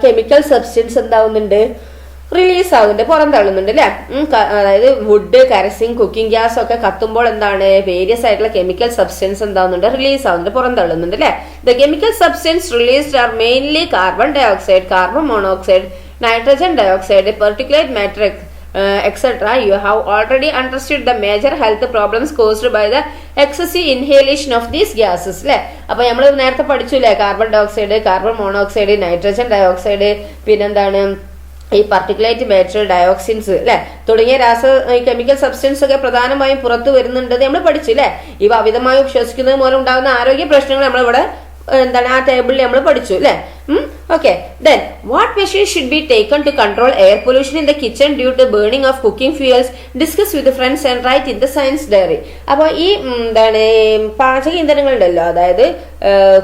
Speaker 1: കെമിക്കൽ സബ്സ്റ്റൻസ് എന്താവുന്നുണ്ട്? റിലീസ് ആവുന്നുണ്ട്, പുറന്തള്ളുന്നുണ്ട് അല്ലെ. അതായത് വുഡ്, കരസിൻ, കുക്കിംഗ് ഗ്യാസ് ഒക്കെ കത്തുമ്പോൾ എന്താണ് വേരിയസ് ആയിട്ടുള്ള കെമിക്കൽ സബ്സ്റ്റൻസ് എന്താവുന്നുണ്ട്? റിലീസ് ആവുന്നുണ്ട്, പുറന്തള്ളുന്നുണ്ട് അല്ലെ. The chemical substance released R mainly carbon dioxide, carbon monoxide, nitrogen dioxide, particulate matter, etc. You have already understood the major health problems caused by the excessive inhalation of these gases. അല്ലെ, അപ്പൊ നമ്മൾ നേരത്തെ പഠിച്ചു അല്ലെ, carbon dioxide, carbon monoxide, nitrogen dioxide, പിന്നെന്താണ് ഈ പാർട്ടിക്കുലേറ്റ് മാറ്റർ, ഡയോക്സിൻസ് അല്ലെ തുടങ്ങിയ കെമിക്കൽ സബ്സ്റ്റൻസ് ഒക്കെ പ്രധാനമായും പുറത്തു വരുന്നുണ്ട് നമ്മൾ പഠിച്ചു അല്ലെ. ഇവ അമിതമായി ശ്വസിക്കുന്നത് മൂലം ഉണ്ടാകുന്ന ആരോഗ്യ പ്രശ്നങ്ങൾ നമ്മളിവിടെ എന്താണ് ആ ടേബിളിൽ നമ്മൾ പഠിച്ചു അല്ലെ. Okay, then what measures should be taken to control air pollution in the kitchen due to burning of cooking fuels? Discuss with the friends and write in the science diary. അപ്പോൾ ഈ എന്താണ് പാചക ഇന്ധനങ്ങളുണ്ടല്ലോ, അതായത്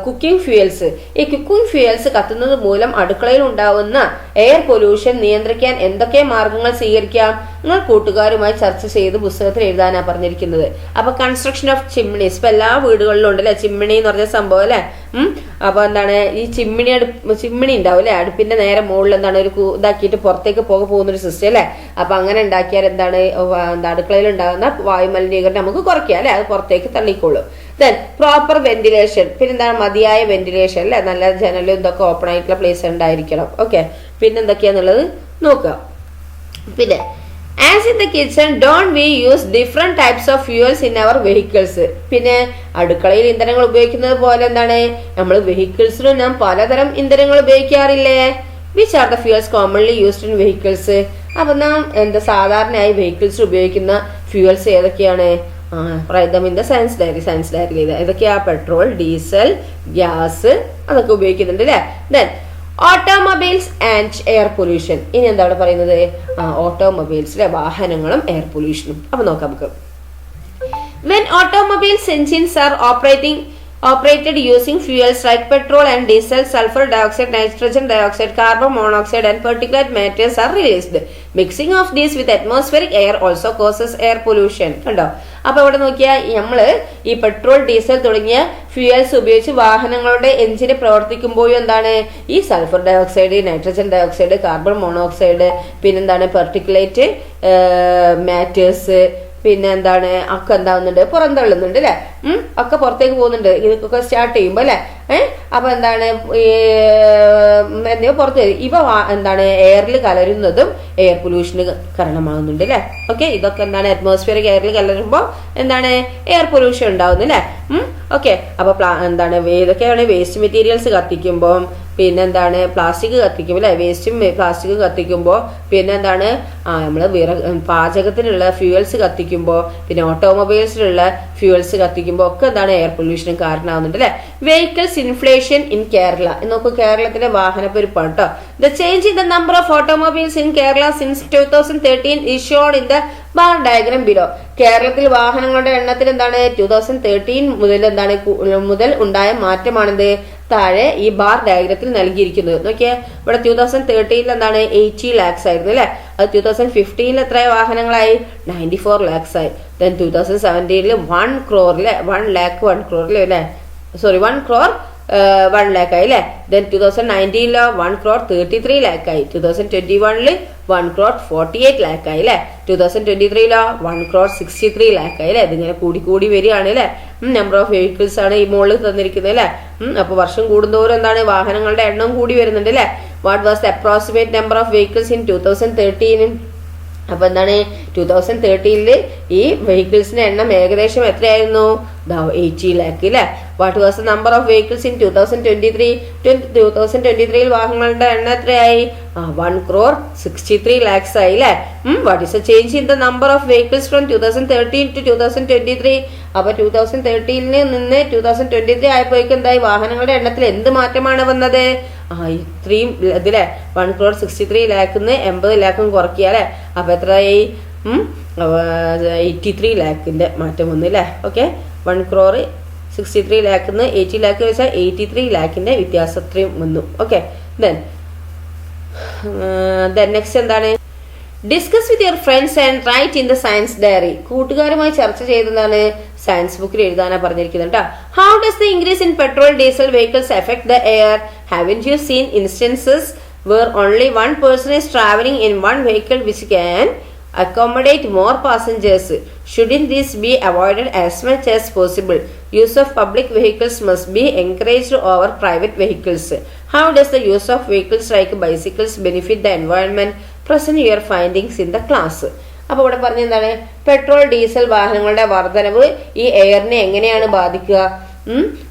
Speaker 1: കുക്കിംഗ് ഫ്യൂവൽസ്, ഈ കുക്കിംഗ് ഫ്യൂവൽസ് കത്തുന്നത് മൂലം അടുക്കളയിൽ ഉണ്ടാവുന്ന എയർ പൊല്യൂഷൻ നിയന്ത്രിക്കാൻ എന്തൊക്കെ മാർഗങ്ങൾ സ്വീകരിക്കാം? നിങ്ങൾ കൂട്ടുകാരുമായി ചർച്ച ചെയ്ത് പുസ്തകത്തിൽ എഴുതാനാണ് പറഞ്ഞിരിക്കുന്നത്. അപ്പൊ കൺസ്ട്രക്ഷൻ ഓഫ് ചിമ്മിണീസ്, ഇപ്പൊ എല്ലാ വീടുകളിലും ഉണ്ട് അല്ലെ ചിമ്മിണി എന്ന് പറഞ്ഞ സംഭവം അല്ലെ. അപ്പൊ എന്താണ് ഈ ചിമ്മിണി ഉണ്ടാവും അല്ലെ, അടുപ്പിന്റെ നേരെ മുകളിൽ എന്താണ് ഒരു ഇതാക്കിയിട്ട് പുറത്തേക്ക് പോകുന്നൊരു സിസ്റ്റം അല്ലെ. അപ്പൊ അങ്ങനെ ഉണ്ടാക്കിയാൽ എന്താണ് അടുക്കളയിൽ ഉണ്ടാകുന്ന വായുമലിനീകരണം നമുക്ക് കുറയ്ക്കാം അല്ലെ, അത് പുറത്തേക്ക് തള്ളിക്കോളും. ദെൻ പ്രോപ്പർ വെന്റിലേഷൻ, പിന്നെന്താണ് മതിയായ വെന്റിലേഷൻ അല്ലെ, നല്ല ജനലും ഇതൊക്കെ ഓപ്പൺ ആയിട്ടുള്ള പ്ലേസ് ഉണ്ടായിരിക്കണം. ഓക്കെ, പിന്നെന്തൊക്കെയാന്നുള്ളത് നോക്കുക. പിന്നെ as in the kitchen don't we use different types of fuels in our vehicles. പിന്നെ അടുക്കളയിൽ ഇന്ധനങ്ങൾ ഉപയോഗിക്കുന്നത് പോലെ എന്താണ് നമ്മൾ വെഹിക്കിൾസിലും നാം പലതരം ഇന്ധനങ്ങൾ ഉപയോഗിക്കാറില്ലേ? Which are the fuels commonly used in vehicles? അപ്പൊ നാം സാധാരണയായി വെഹിക്കിൾസിൽ ഉപയോഗിക്കുന്ന ഫ്യൂവൽസ് ഏതൊക്കെയാണ്? സയൻസ് ഡയറി ഏതൊക്കെയാ? പെട്രോൾ, ഡീസൽ, ഗ്യാസ് അതൊക്കെ ഉപയോഗിക്കുന്നുണ്ട് അല്ലെ. Then automobiles and air pollution. ഇനി എന്താ അവിടെ പറയുന്നത്? ഓട്ടോമൊബൈൽസിലെ വാഹനങ്ങളും എയർ പൊല്യൂഷനും. അപ്പൊ നോക്കാം നമുക്ക്. When automobiles engines are operated using fuels like petrol and diesel, sulfur dioxide, nitrogen dioxide, carbon monoxide and particulate matters are released. Mixing of these with atmospheric air also causes air pollution. കണ്ടോ? അപ്പൊ ഇവിടെ നോക്കിയാൽ നമ്മള് ഈ പെട്രോൾ, ഡീസൽ തുടങ്ങിയ ഫ്യൂവൽസ് ഉപയോഗിച്ച് വാഹനങ്ങളുടെ എഞ്ചിന് പ്രവർത്തിക്കുമ്പോഴും എന്താണ് ഈ sulphur dioxide, nitrogen dioxide, carbon monoxide, പിന്നെന്താണ് പാർട്ടിക്കുലേറ്റ് മാറ്റേഴ്സ്, പിന്നെ എന്താണ് ഒക്കെ എന്താവുന്നുണ്ട്? പുറന്തള്ളുന്നുണ്ട് അല്ലെ. ഒക്കെ പുറത്തേക്ക് പോകുന്നുണ്ട് ഇതൊക്കെ സ്റ്റാർട്ട് ചെയ്യുമ്പോ അല്ലെ. അപ്പൊ എന്താണ് എന്നിവ പുറത്ത് ഇവ എന്താണ് എയറിൽ കലരുന്നതും എയർ പൊല്യൂഷന് കാരണമാകുന്നുണ്ട് അല്ലെ. ഓക്കെ, ഇതൊക്കെ എന്താണ് അറ്റ്മോസ്ഫിയറിക് എയറിൽ കലരുമ്പോ എന്താണ് എയർ പൊല്യൂഷൻ ഉണ്ടാവുന്നു അല്ലെ. ഓക്കെ, അപ്പൊ എന്താണ് ഇതൊക്കെയാണ് വേസ്റ്റ് മെറ്റീരിയൽസ് കത്തിക്കുമ്പോൾ, പിന്നെന്താണ് പ്ലാസ്റ്റിക് കത്തിക്കുമ്പോൾ അല്ലെ, വേസ്റ്റും പ്ലാസ്റ്റിക്കും കത്തിക്കുമ്പോൾ, പിന്നെന്താണ് നമ്മൾ പാചകത്തിനുള്ള ഫ്യൂവൽസ് കത്തിക്കുമ്പോൾ, പിന്നെ ഓട്ടോമൊബൈൽസിലുള്ള ഫ്യൂവൽസ് കത്തിക്കുമ്പോൾ ഒക്കെ എന്താണ് എയർ പൊല്യൂഷനും കാരണമാകുന്നുണ്ട് അല്ലെ. വെഹിക്കിൾസ് ഇൻഫ്ലേഷൻ ഇൻ കേരള നോക്കൂ, കേരളത്തിലെ വാഹനപ്പെരുപ്പാണ് കേട്ടോ. The change in the number of automobiles in Kerala since 2013 is shown in the bar diagram below. കേരളത്തിൽ വാഹനങ്ങളുടെ എണ്ണത്തിൽ എന്താണ് 2013 മുതൽ ഉണ്ടായ മാറ്റമാണെന്ത് താഴെ ഈ ബാർ ഡയഗ്രത്തിൽ നൽകിയിരിക്കുന്നത്. നോക്കിയേ, ഇവിടെ 2013 എന്താണ് 80 lakhs ആയിരുന്നു അല്ലെ. അത് 2015 എത്ര വാഹനങ്ങളായി 94 lakhs ആയി. ദെൻ 2017 1 crore അല്ലെ, 1 lakh 1 crore അല്ലെ, സോറി 1 crore 1 lakh ആയി അല്ലെ. ദെൻ 2019 1 crore 33 lakh ആയി. 2021 1 crore 48 lakh ആയി അല്ലെ. 2023 1 crore 63 lakh ആയി അല്ലെ. ഇതിങ്ങനെ കൂടി വരികയാണ് അല്ലെ. നമ്പർ ഓഫ് വെഹിക്കിൾസ് ആണ് ഈ മുകളിൽ തന്നിരിക്കുന്നത് അല്ലെ. അപ്പൊ വർഷം കൂടുന്തോറും എന്താണ് വാഹനങ്ങളുടെ എണ്ണം കൂടി വരുന്നുണ്ട് അല്ലെ. What was the approximate number of vehicles in 2013? അപ്പൊ എന്താണ് 2013 ഈ വെഹിക്കിൾസിന്റെ എണ്ണം ഏകദേശം എത്രയായിരുന്നു 80 lakh അല്ലെ. What was the number of vehicles in 2023? 2023 വാഹനങ്ങളുടെ എണ്ണം എത്രയായി 1 crore 63 lakhs ആയി അല്ലെ. What is the change in the number of vehicles from 2013 to 2023? അപ്പൊ 2013 നിന്ന് 2023 ആയപ്പോഴേക്കും എന്തായി, വാഹനങ്ങളുടെ എണ്ണത്തിൽ എന്ത് മാറ്റമാണ് വന്നത്? ഇത്രയും ഇതിലെ 1 crore 63 lakh 80 lakh കുറയ്ക്കുക അല്ലെ. അപ്പൊ എത്രയായി 83 lakh മാറ്റം വന്നു അല്ലെ. ഓക്കെ, 1 crore 63 lakh 80 lakh വെച്ചാൽ 83 lakh വ്യത്യാസത്രയും വന്നു. ഓക്കെ, ദെൻ നെക്സ്റ്റ് എന്താണ്? Discuss with your friends and write in the science diary. കൂട്ടുകാരുമായി ചർച്ച ചെയ്തതാണ് സയൻസ് ബുക്കിൽ എഴുതാനാ പറഞ്ഞിരിക്കുന്നത് കേട്ടോ. How does the increase in petrol diesel vehicles effect the air? Haven't you seen instances where only one person is traveling in one vehicle which can accommodate more passengers? Shouldn't this be avoided as much as possible? Use of public vehicles must be encouraged over private vehicles. How does the use of vehicles like bicycles benefit the environment? Present your findings in the class. അപ്പോൾ ഇവിടെ പറഞ്ഞ എന്താണ്, പെട്രോൾ ഡീസൽ വാഹനങ്ങളുടെ വർധനവ് ഈ എയറിനെ എങ്ങനെയാണ് ബാധിക്കുക?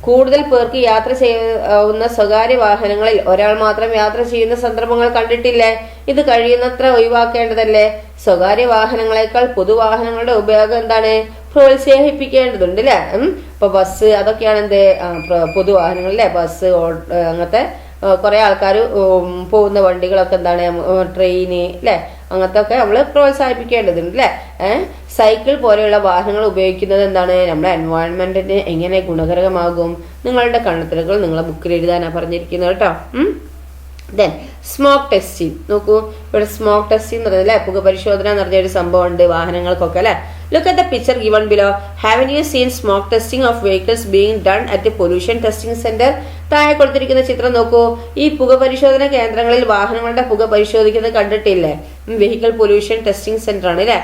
Speaker 1: കൂടുതൽ പേർക്ക് യാത്ര ചെയ്യാവുന്ന സ്വകാര്യ വാഹനങ്ങളിൽ ഒരാൾ മാത്രം യാത്ര ചെയ്യുന്ന സന്ദർഭങ്ങൾ കണ്ടിട്ടില്ലേ? ഇത് കഴിയുന്നത്ര ഒഴിവാക്കേണ്ടതല്ലേ? സ്വകാര്യ വാഹനങ്ങളെക്കാൾ പൊതുവാഹനങ്ങളുടെ ഉപയോഗം എന്താണ് പ്രോത്സാഹിപ്പിക്കേണ്ടതുണ്ട് അല്ലെ. ഇപ്പൊ ബസ് അതൊക്കെയാണ് എന്ത് പൊതുവാഹനങ്ങളിലെ ബസ് അങ്ങനത്തെ കുറെ ആൾക്കാർ പോകുന്ന വണ്ടികളൊക്കെ എന്താണ് ട്രെയിന് അല്ലെ, അങ്ങനത്തെ ഒക്കെ നമ്മൾ പ്രോത്സാഹിപ്പിക്കേണ്ടതുണ്ട് അല്ലെ. സൈക്കിൾ പോലെയുള്ള വാഹനങ്ങൾ ഉപയോഗിക്കുന്നത് എന്താണ് നമ്മുടെ എൻവയോൺമെന്റിന് എങ്ങനെ ഗുണകരമാകും? നിങ്ങളുടെ കണ്ടെത്തലുകൾ നിങ്ങളെ ബുക്കിൽ എഴുതാനാണ് പറഞ്ഞിരിക്കുന്നത് കേട്ടോ. ദെൻ സ്മോക്ക് ടെസ്റ്റിംഗ് നോക്കൂ, ഇവിടെ സ്മോക്ക് ടെസ്റ്റിംഗ് എന്ന് പറയുന്നത് പുക പരിശോധന എന്ന് പറഞ്ഞൊരു സംഭവം ഉണ്ട് വാഹനങ്ങൾക്കൊക്കെ അല്ലെ. Look at the picture given below. Haven't you seen smoke testing of vehicles being done at the pollution testing center? താഴെ കൊടുത്തിരിക്കുന്ന ചിത്രം നോക്കൂ. ഈ പുക പരിശോധന കേന്ദ്രങ്ങളിൽ വാഹനങ്ങളുടെ പുക പരിശോധിക്കുന്നത് കണ്ടിട്ടില്ലേ? വെഹിക്കിൾ പൊല്യൂഷൻ ടെസ്റ്റിംഗ് സെന്റർ ആണ് അല്ലെ.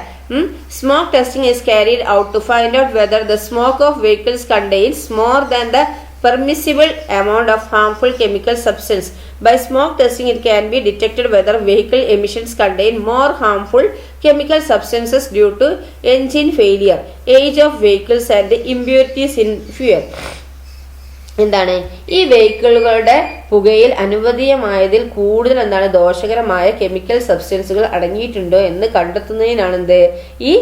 Speaker 1: Smoke testing is carried out to find out whether the smoke of vehicles contains more than the permissible amount of harmful chemical substance. By smoke testing, it can be detected whether vehicle emissions contain more harmful chemical substances due to engine failure, age of vehicles and impurities in fuel. എന്താണ് ഈ വെഹിക്കിളുകളുടെ പുകയിൽ അനുവദീയമായതിൽ കൂടുതൽ എന്താണ് ദോഷകരമായ കെമിക്കൽ സബ്സ്റ്റൻസുകൾ അടങ്ങിയിട്ടുണ്ടോ എന്ന് കണ്ടെത്തുന്നതിനാണ് എന്ത് ഈ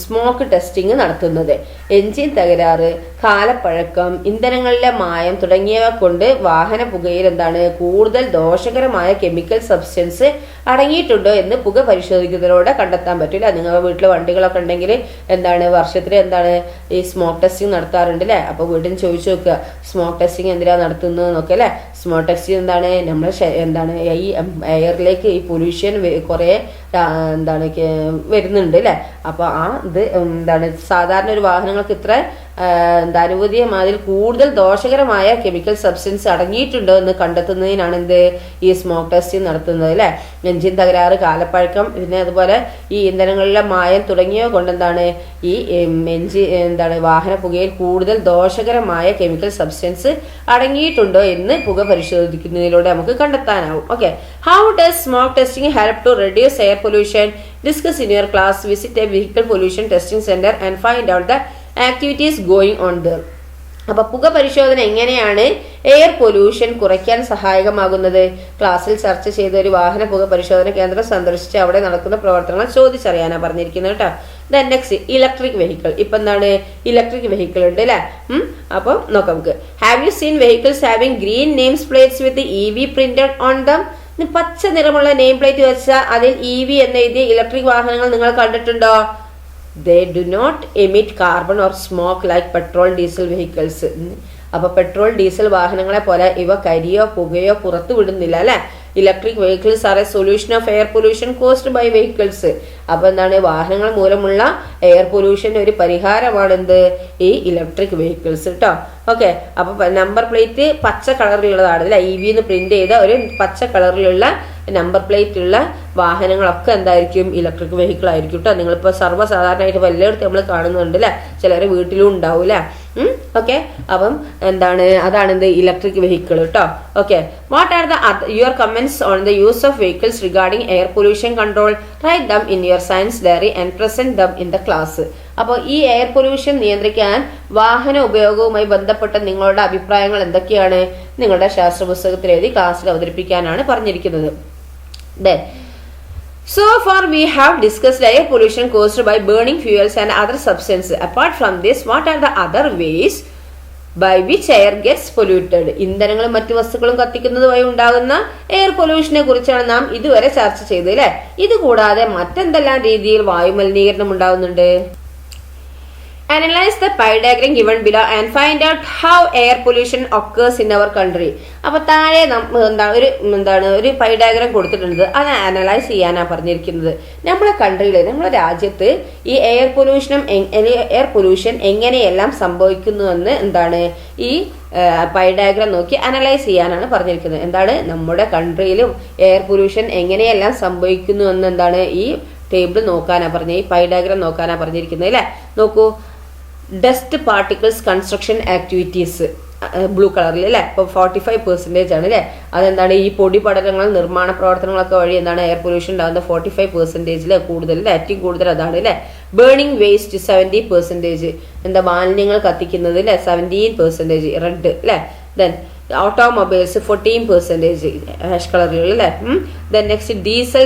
Speaker 1: സ്മോക്ക് ടെസ്റ്റിംഗ് നടത്തുന്നത്. എൻജിൻ തകരാറ്, കാലപ്പഴക്കം, ഇന്ധനങ്ങളിലെ മായം തുടങ്ങിയവ കൊണ്ട് വാഹന പുകയിൽ എന്താണ് കൂടുതൽ ദോഷകരമായ കെമിക്കൽ സബ്സ്റ്റൻസ് അടങ്ങിയിട്ടുണ്ടോ എന്ന് പുക പരിശോധിക്കുന്നതിലൂടെ കണ്ടെത്താൻ പറ്റില്ല. നിങ്ങളുടെ വീട്ടിൽ വണ്ടികളൊക്കെ ഉണ്ടെങ്കിൽ എന്താണ് വർഷത്തിൽ എന്താണ് ഈ സ്മോക്ക് ടെസ്റ്റിംഗ് നടത്താറുണ്ട് അല്ലേ. അപ്പോൾ വീട്ടിൽ ചോദിച്ചു നോക്കുക സ്മോക്ക് ടെസ്റ്റിംഗ് എന്തിനാ നടത്തുന്നത് എന്നൊക്കെ അല്ലേ. സ്മോക്ക് ടെസ്റ്റിംഗ് എന്താണ് നമ്മൾ എന്താണ് ഈ എയറിലേക്ക് ഈ പൊല്യൂഷൻ കുറേ എന്താണ് വരുന്നുണ്ട് അല്ലേ. അപ്പോൾ ആ ഇത് എന്താണ് സാധാരണ ഒരു വാഹനങ്ങൾക്ക് ഇത്ര അനുവദീയമാതിൽ കൂടുതൽ ദോഷകരമായ കെമിക്കൽ സബ്സ്റ്റൻസ് അടങ്ങിയിട്ടുണ്ടോ എന്ന് കണ്ടെത്തുന്നതിനാണ് എന്ത് ഈ സ്മോക്ക് ടെസ്റ്റിംഗ് നടത്തുന്നത് അല്ലേ. എൻജിൻ തകരാറ്, കാലപ്പഴക്കം, പിന്നെ അതുപോലെ ഈ ഇന്ധനങ്ങളിലെ മായം തുടങ്ങിയവ കൊണ്ട് എന്താണ് ഈ വാഹന പുകയിൽ കൂടുതൽ ദോഷകരമായ കെമിക്കൽ സബ്സ്റ്റൻസ് അടങ്ങിയിട്ടുണ്ടോ എന്ന് പുക പരിശോധിക്കുന്നതിലൂടെ നമുക്ക് കണ്ടെത്താനാവും. Okay, how does smoke testing help to reduce air pollution? Discuss in your class. Visit a vehicle pollution testing center and find out the activities going on there. അപ്പൊ പുക പരിശോധന എങ്ങനെയാണ് എയർ പൊല്യൂഷൻ കുറയ്ക്കാൻ സഹായകമാകുന്നത്? ക്ലാസ്സിൽ ചർച്ച ചെയ്ത ഒരു വാഹന പുക പരിശോധന കേന്ദ്രം സന്ദർശിച്ച് അവിടെ നടക്കുന്ന പ്രവർത്തനങ്ങൾ ചോദിച്ചറിയാനാ പറഞ്ഞിരിക്കുന്നത് കേട്ടോ. Then next electric vehicle. ഇപ്പൊ എന്താണ് ഇലക്ട്രിക് വെഹിക്കിൾ ഉണ്ട് അല്ലെ. അപ്പം നോക്കാം നമുക്ക്. Have you seen vehicles having green names plates with EV printed on them? പച്ച നിറമുള്ള നെയിം പ്ലേറ്റ് വെച്ചാൽ അതിൽ EV എന്ന് എഴുതിയ ഇലക്ട്രിക് വാഹനങ്ങൾ നിങ്ങൾ കണ്ടിട്ടുണ്ടോ? They do not emit carbon or smoke like petrol diesel vehicles. അപ്പൊ പെട്രോൾ ഡീസൽ വാഹനങ്ങളെ പോലെ ഇവ കരിയോ പുകയോ പുറത്തു വിടുന്നില്ല അല്ലെ. Electric vehicles are a solution of air pollution caused by vehicles. അപ്പൊ എന്താണ് വാഹനങ്ങൾ മൂലമുള്ള എയർ പൊല്യൂഷൻ ഒരു പരിഹാരമാണ് എന്ത് ഈ ഇലക്ട്രിക് വെഹിക്കിൾസ് കേട്ടോ. ഓക്കെ, അപ്പൊ നമ്പർ പ്ലേറ്റ് പച്ച കളറിലുള്ളതാണ് അല്ലെ. EV എന്ന് പ്രിന്റ് ചെയ്ത ഒരു പച്ച കളറിലുള്ള നമ്പർ പ്ലേറ്റ് ഉള്ള വാഹനങ്ങളൊക്കെ എന്തായിരിക്കും ഇലക്ട്രിക് വെഹിക്കിൾ ആയിരിക്കും കേട്ടോ. നിങ്ങളിപ്പോ സർവ്വസാധാരണമായിട്ട് വല്ലയിടത്ത് നമ്മൾ കാണുന്നുണ്ട് അല്ലെ, ചിലരെ വീട്ടിലും ഉണ്ടാവും അല്ലെ. ഓക്കെ, അപ്പം എന്താണ് അതാണ് എന്ത് ഇലക്ട്രിക് വെഹിക്കിൾ കേട്ടോ. Okay, what are your comments on the use of vehicles regarding air pollution control? Write them in your science diary and present them in the class. അപ്പോൾ ഈ എയർ പൊല്യൂഷൻ നിയന്ത്രിക്കാൻ വാഹന ഉപയോഗവുമായി ബന്ധപ്പെട്ട നിങ്ങളുടെ അഭിപ്രായങ്ങൾ എന്തൊക്കെയാണ് നിങ്ങളുടെ ശാസ്ത്ര പുസ്തകത്തിൽ എഴുതി ക്ലാസ്സിൽ അവതരിപ്പിക്കാനാണ് പറഞ്ഞിരിക്കുന്നത്. So far we have discussed air pollution caused by burning fuels and other substances. Apart from this, what are the other ways by which air gets polluted? ഇന്ധനങ്ങളും മറ്റു വസ്തുക്കളും കത്തിക്കുന്നത് വഴി ഉണ്ടാകുന്ന എയർ പൊല്യൂഷനെ കുറിച്ചാണ് നാം ഇതുവരെ ചർച്ച ചെയ്തത് അല്ലെ. ഇത് കൂടാതെ മറ്റെന്തെല്ലാം രീതിയിൽ വായുമലിനീകരണം ഉണ്ടാകുന്നുണ്ട്? Analyze the pie diagram given below and find out how air pollution occurs in our country. അപ്പൊ താഴെ ഒരു പൈ ഡയഗ്രാം കൊടുത്തിട്ടുണ്ട്, അത് അനലൈസ് ചെയ്യാനാണ് പറഞ്ഞിരിക്കുന്നത്. നമ്മളെ കൺട്രിയിൽ നമ്മുടെ രാജ്യത്ത് ഈ എയർ പൊല്യൂഷൻ എങ്ങനെയെല്ലാം സംഭവിക്കുന്നുവെന്ന് ഈ പൈ ഡയഗ്രാം നോക്കി അനലൈസ് ചെയ്യാനാണ് പറഞ്ഞിരിക്കുന്നത്. എന്താണ് നമ്മുടെ കൺട്രിയിലും എയർ പൊല്യൂഷൻ എങ്ങനെയെല്ലാം സംഭവിക്കുന്നു എന്ന് ഈ ടേബിൾ നോക്കാനാ പറഞ്ഞത്, ഈ പൈ ഡയഗ്രാം നോക്കാനാ പറഞ്ഞിരിക്കുന്നത് അല്ലെ. നോക്കൂ, dust particles construction activities blue കളറിൽ അല്ലെ. ഇപ്പൊ 45% ആണ് അല്ലെ. അതെന്താണ് ഈ പൊടി പടലങ്ങൾ നിർമ്മാണ പ്രവർത്തനങ്ങളൊക്കെ വഴി എയർ പൊല്യൂഷൻ ഉണ്ടാകുന്ന 45% കൂടുതൽ അല്ലെ, ഏറ്റവും കൂടുതൽ അതാണ് അല്ലെ. ബേണിംഗ് വേസ്റ്റ് 70%, മാലിന്യങ്ങൾ കത്തിക്കുന്നത് അല്ലെ 17% റെഡ് അല്ലെ. ദെൻ ഓട്ടോമൊബൈൽസ് 14% ഹാഷ് കളറിലുള്ള അല്ലെ. Then next diesel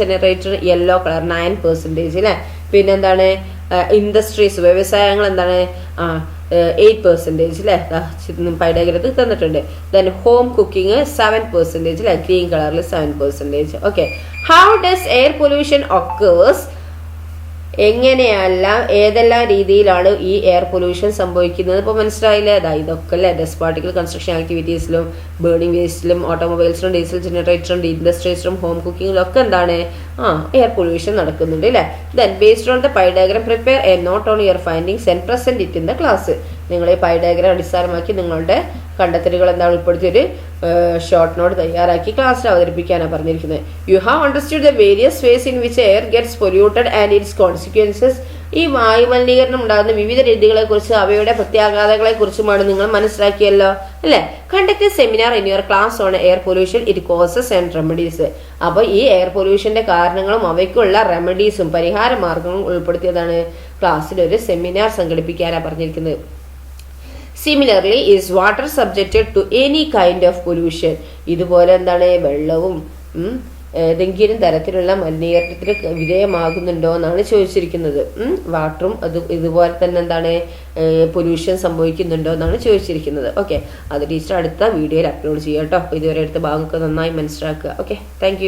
Speaker 1: generator yellow colour 9% അല്ലെ. പിന്നെന്താണ് ഇൻഡസ്ട്രീസ് വ്യവസായങ്ങൾ 8% അല്ലെ, പൈഡഗ്രത്തിൽ തന്നിട്ടുണ്ട്. ദെൻ ഹോം കുക്കിംഗ് 7% അല്ലെ, ഗ്രീൻ കളറിൽ 7%. Okay, how does air pollution occurs? ഏതെല്ലാം രീതിയിലാണ് ഈ എയർ പൊല്യൂഷൻ സംഭവിക്കുന്നത്? ഇപ്പൊ മനസ്സിലായില്ലേ? ഇതൊക്കെ അല്ലെ ഡസ്റ്റ് പാർട്ടിക്കൽ കൺസ്ട്രക്ഷൻ ആക്ടിവിറ്റീസിലും ബേണിംഗ് വേസ്റ്റിലും ഓട്ടോമൊബൈൽസിലും ഡീസൽ ജനറേറ്ററും ഇൻഡസ്ട്രീസിലും ഹോം കുക്കിങ്ങിലും ഒക്കെ എയർ പൊല്യൂഷൻ നടക്കുന്നുണ്ട് അല്ലെ. Then based on the pie diagram prepare a note on your findings and present it in the class. നിങ്ങൾ ഈ പൈ ഡയഗ്രാം അടിസ്ഥാനമാക്കി നിങ്ങളുടെ കണ്ടെത്തലുകൾ ഉൾപ്പെടുത്തി ഒരു ഷോർട്ട് നോട്ട് തയ്യാറാക്കി ക്ലാസ്സിൽ അവതരിപ്പിക്കാനാണ് പറഞ്ഞിരിക്കുന്നത്. You have understood the various ways in which air gets polluted and it's consequences. ഈ വായുമലിനീകരണം ഉണ്ടാകുന്ന വിവിധ രീതികളെ കുറിച്ച് അവയുടെ പ്രത്യാഘാതങ്ങളെ കുറിച്ചുമാണ് നിങ്ങൾ മനസ്സിലാക്കിയല്ലോ അല്ലെ. Conduct seminar in your class on air pollution, it causes and remedies. അപ്പൊ ഈ എയർ പൊല്യൂഷന്റെ കാരണങ്ങളും അവയ്ക്കുള്ള റെമഡീസും പരിഹാര മാർഗങ്ങളും ഉൾപ്പെടുത്തിയതാണ് ക്ലാസ്സിൽ ഒരു സെമിനാർ സംഘടിപ്പിക്കാനാണ് പറഞ്ഞിരിക്കുന്നത്. Similarly, is water subjected to any kind of pollution? ഇതുപോലെ വെള്ളവും ഏതെങ്കിലും തരത്തിലുള്ള മലിനീകരണത്തിന് വിധേയമാകുന്നുണ്ടോ എന്നാണ് ചോദിച്ചിരിക്കുന്നത്. വാട്ടറും ഇതുപോലെ തന്നെ പൊല്യൂഷൻ സംഭവിക്കുന്നുണ്ടോ എന്നാണ് ചോദിച്ചിരിക്കുന്നത്. ഓക്കെ, അത് ടീച്ചർ അടുത്ത വീഡിയോയിൽ അപ്ലോഡ് ചെയ്യാം കേട്ടോ. ഇതുവരെ അടുത്ത ഭാഗമൊക്കെ നന്നായി മനസ്സിലാക്കുക. Okay, thank